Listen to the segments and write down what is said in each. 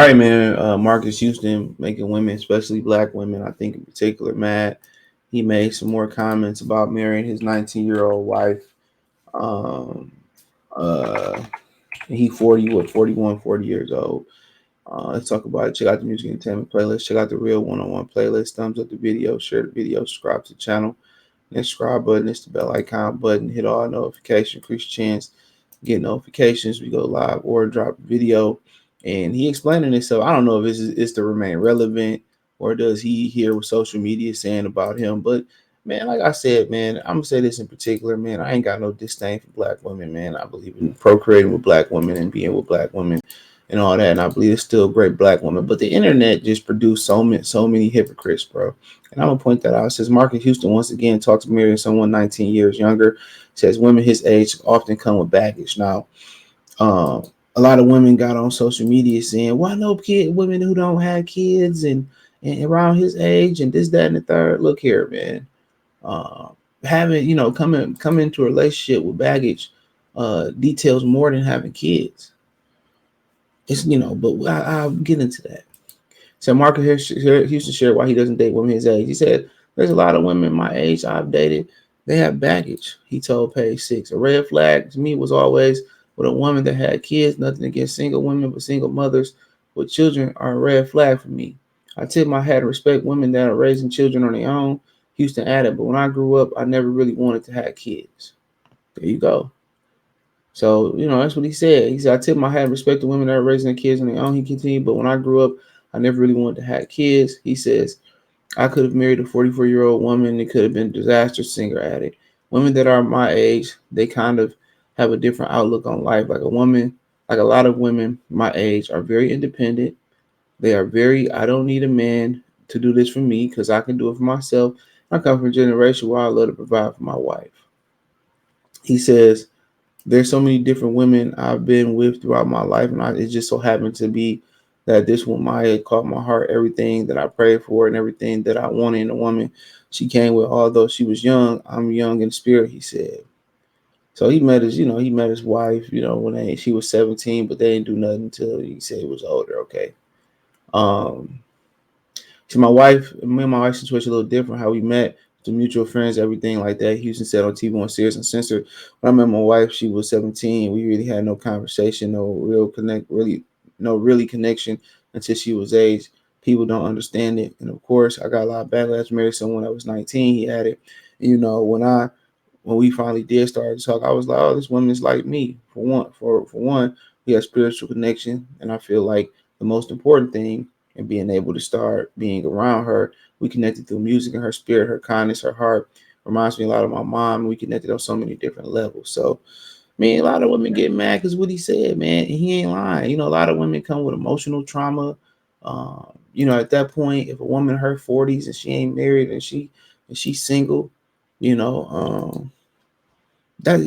right, man. Marcus Houston making women, especially black women, I think in particular, mad. He made some more comments about marrying his 19-year-old wife. Um, uh, he 40, what, 41, 40 years old. Let's talk about it. Check out the music entertainment playlist. Check out the real one-on-one playlist. Thumbs up the video, share the video, subscribe to the channel. That subscribe button is the bell icon button. Hit all notifications, increase chance get notifications. We go live or drop video. And he explaining himself. I don't know if it's to remain relevant or does he hear what social media is saying about him. But man, like I said, man, I'm gonna say this in particular, man. I ain't got no disdain for black women, man. I believe in procreating with black women and being with black women and all that. And I believe it's still great black women. But the internet just produced so many hypocrites, bro. And I'm gonna point that out. It says Marques Houston once again talks marrying someone 19 years younger. Says women his age often come with baggage. Now, a lot of women got on social media saying, "Why no women who don't have kids and around his age and this, that, and the third." Look here, man. Uh, having come into a relationship with baggage details more than having kids. It's but I'll get into that. So Marcus Houston shared why he doesn't date women his age. He said, "There's a lot of women my age I've dated. They have baggage." He told Page Six. A red flag to me was always with a woman that had kids. Nothing against single women, but single mothers with children are a red flag for me. I tip my hat to respect women that are raising children on their own. Houston added, "But when I grew up, I never really wanted to have kids." There you go. So, that's what he said. He said, "I tip my hat and respect the women that are raising their kids on their own." He continued, "But when I grew up, I never really wanted to have kids." He says, "I could have married a 44-year-old woman. It could have been a disaster," singer added. Women that are my age, they kind of have a different outlook on life. Like a lot of women my age are very independent. They are very, I don't need a man to do this for me because I can do it for myself. I come from a generation where I love to provide for my wife. He says, "There's so many different women I've been with throughout my life, and it just so happened to be that this one Maya caught my heart. Everything that I prayed for and everything that I wanted in a woman, she came with. Although she was young, I'm young in spirit," he said. So he met his wife, when she was 17, but they didn't do nothing until he said he was older. Okay. Um, so me and my wife's situation a little different. How we met, the mutual friends, everything like that. Houston said on TV on Serious Uncensored. When I met my wife, she was 17. We really had no conversation, no really connection until she was age. People don't understand it, and of course, I got a lot of backlash. Married someone that was 19. He had it. When we finally did start to talk, I was like, "Oh, this woman's like me." For one, we have spiritual connection, and I feel like the most important thing and being able to start being around her. We connected through music and her spirit, her kindness, her heart. Reminds me a lot of my mom. We connected on so many different levels. So, man, a lot of women get mad because what he said, man, and he ain't lying. A lot of women come with emotional trauma. At that point, if a woman in her 40s and she ain't married and she's single, you know, and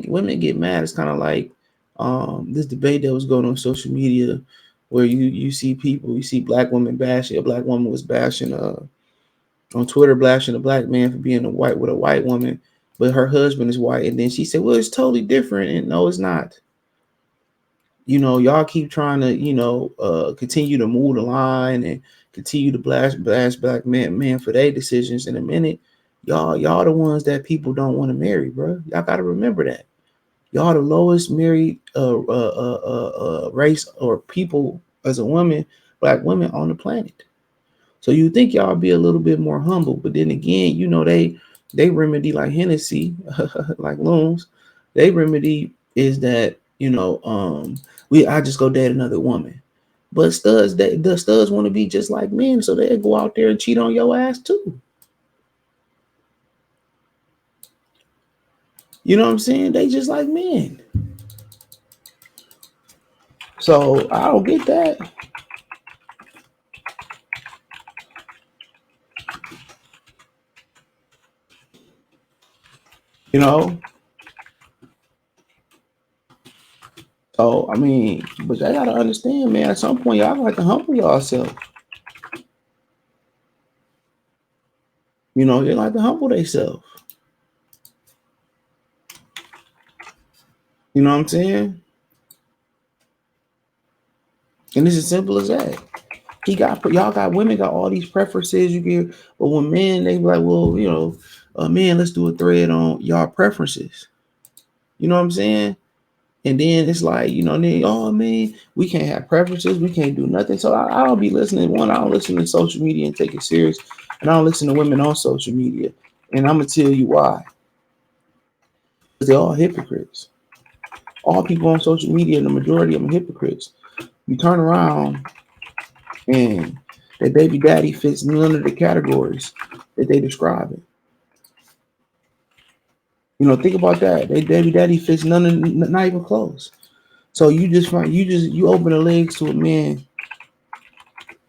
women get mad. It's kind of like this debate that was going on social media where you see people, you see black women bashing. A black woman was bashing on Twitter, bashing a black man for being a white with a white woman, but her husband is white, and then she said, "Well, it's totally different," and no, it's not. Y'all keep trying to continue to move the line and continue to blast black men for their decisions. In a minute, y'all the ones that people don't want to marry, bro. Y'all got to remember that. Y'all the lowest married race or people as a woman, black women on the planet. So you think y'all be a little bit more humble, but then again, they remedy like Hennessy, like loons. They remedy is that I just go date another woman. But the studs want to be just like men, so they go out there and cheat on your ass too. You know what I'm saying? They just like men. So I don't get that. You know? So I mean, but I gotta understand, man, at some point y'all like to humble yourself. They like to humble themselves. You know what I'm saying? And it's as simple as that. Y'all got women got all these preferences you get, but when men they be like, well, man, let's do a thread on y'all preferences. You know what I'm saying? And then it's like, then, oh man, we can't have preferences, we can't do nothing. So I don't be listening. One, I don't listen to social media and take it serious, and I don't listen to women on social media. And I'm gonna tell you why. Because they're all hypocrites. All people on social media, the majority of them are hypocrites. You turn around and that baby daddy fits none of the categories that they describe it. Think about that. They baby daddy fits none of, not even close. So you open the legs to a man,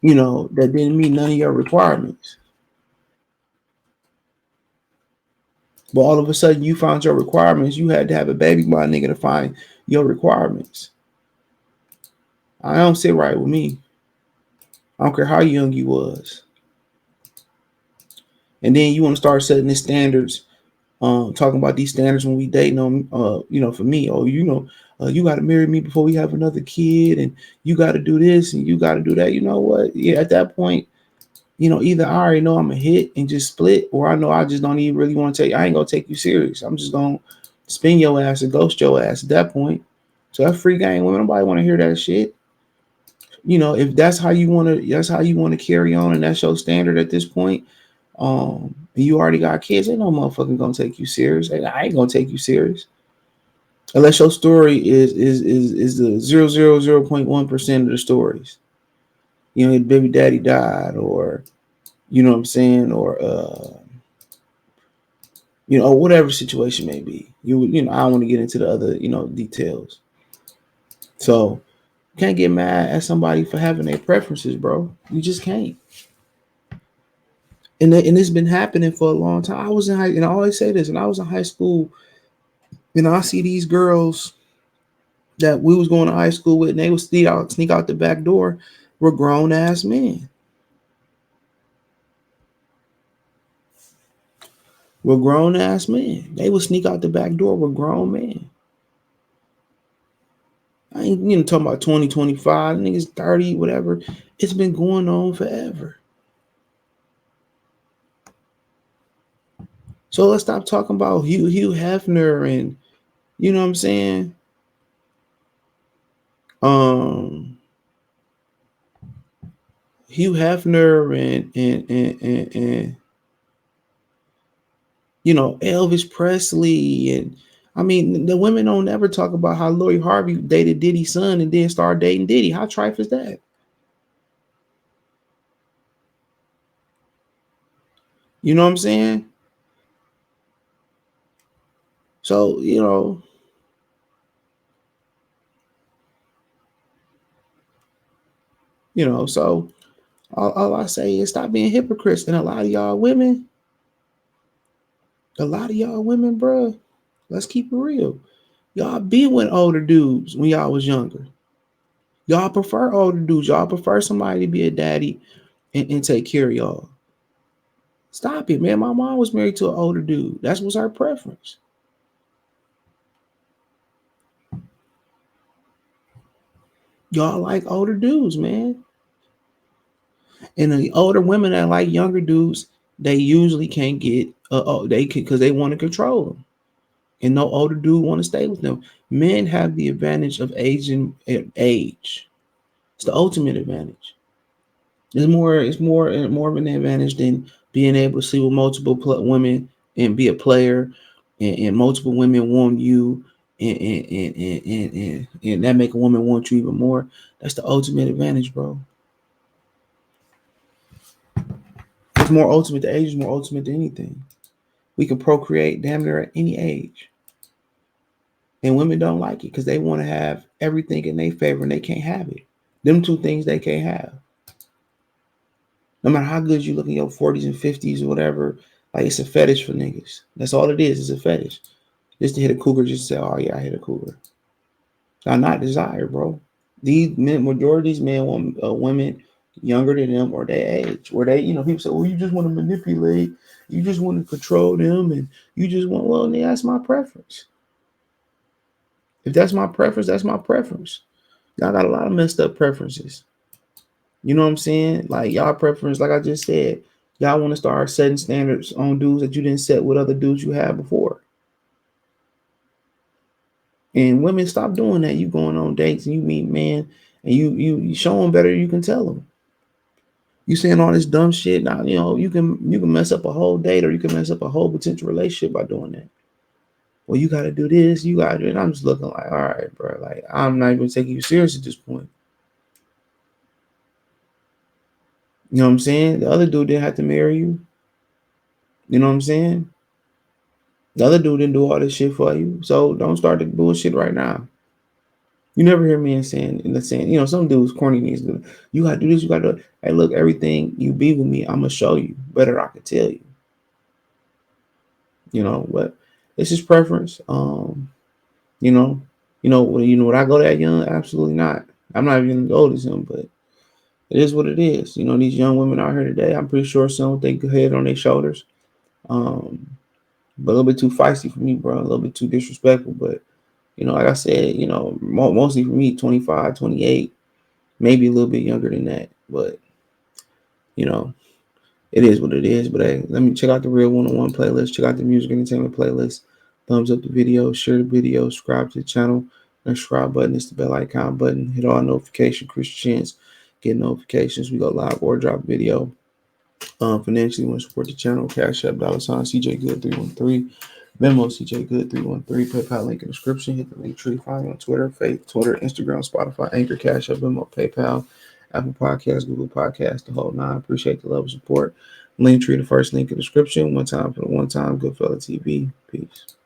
that didn't meet none of your requirements. But all of a sudden you found your requirements. You had to have a baby by a nigga to find your requirements. I don't sit right with me. I don't care how young you was. And then you want to start setting the standards, talking about these standards when we dating them, for me, you got to marry me before we have another kid, and you got to do this and you got to do that. You know what? Yeah, at that point, either I already know I'm a hit and just split, or I know I just don't even really want to take. I ain't gonna take you serious. I'm just gonna spin your ass and ghost your ass at that point. So that free game, women, nobody want to hear that shit. If that's how you want to carry on, and that's your standard at this point. And you already got kids. Ain't no motherfucking gonna take you serious. I ain't gonna take you serious unless your story is the 0.1% of the stories. Baby daddy died, or what I'm saying, or whatever situation may be. I don't want to get into the other details. So you can't get mad at somebody for having their preferences, bro. You just can't. And it's been happening for a long time. I was in high, and I always say this, and I was in high school. I see these girls that we was going to high school with, and they would sneak out the back door, were grown ass men. We're grown ass men. They would sneak out the back door with grown men. I ain't talking about 2025, niggas 30, whatever. It's been going on forever. So let's stop talking about Hugh Hefner and you know what I'm saying? Um Hugh Hefner and Elvis Presley, and I mean the women don't ever talk about how Lori Harvey dated Diddy's son and then started dating Diddy. How trifle is that? You know what I'm saying? So, so all I say is stop being hypocrites. And a lot of y'all women, bro, let's keep it real. Y'all be with older dudes when y'all was younger. Y'all prefer older dudes. Y'all prefer somebody to be a daddy and take care of y'all. Stop it, man. My mom was married to an older dude. That was her preference. Y'all like older dudes, man. And the older women that like younger dudes, they usually can't get they can because they want to control them. And no older dude want to stay with them. Men have the advantage of age. It's the ultimate advantage. It's more of an advantage than being able to sleep with multiple women and be a player, and multiple women want you, and that make a woman want you even more. That's the ultimate advantage, bro. It's more ultimate. The age is more ultimate than anything. We can procreate damn near at any age. And women don't like it because they want to have everything in their favor and they can't have it. Them two things they can't have. No matter how good you look in your 40s and 50s or whatever, like it's a fetish for niggas. That's all it is. It's a fetish. Just to hit a cougar, just to say, oh yeah, I hit a cougar. I'm not desire, bro. These men, majority of these men want women younger than them or their age. Where they, people say, well, you just want to manipulate, you just want to control them, and you just want, well, that's my preference. If that's my preference, that's my preference. Y'all got a lot of messed up preferences. You know what I'm saying? Like y'all preference, like I just said, y'all want to start setting standards on dudes that you didn't set with other dudes you had before. And women, stop doing that. You going on dates and you meet men and you show them better. You can tell them. You saying all this dumb shit. Now you can mess up a whole date or you can mess up a whole potential relationship by doing that. Well, you got to do this. You got to do it. I'm just looking like, all right, bro. Like I'm not even taking you serious at this point. You know what I'm saying? The other dude didn't have to marry you. You know what I'm saying? The other dude didn't do all this shit for you. So don't start the bullshit right now. You never hear men saying, in the saying, some dudes corny things. You gotta do this, you gotta do it. Hey, look, everything you be with me, I'm gonna show you. Better I could tell you. What it's his preference. You know, would I go that young? Absolutely not. I'm not even gonna go to him, but it is what it is. These young women out here today, I'm pretty sure some think head on their shoulders. Um, but a little bit too feisty for me, bro. A little bit too disrespectful. But like I said, mostly for me, 25, 28, maybe a little bit younger than that. But you know, it is what it is. But hey, let me check out the Real One-on-One playlist. Check out the Music Entertainment playlist. Thumbs up the video, share the video, subscribe to the channel. The subscribe button is the bell icon button. Hit all notification, Christians, get notifications. We go live or drop video. Financially, want to support the channel? Cash App, $ CJ Good 313. Venmo CJ Good 313. PayPal link in the description. Hit the link tree. Find me on Twitter, Twitter, Instagram, Spotify, Anchor, Cash App, Venmo, PayPal, Apple Podcasts, Google Podcasts, the whole nine. Appreciate the love and support. Link tree, the first link in the description. One time for the one time. Goodfella TV. Peace.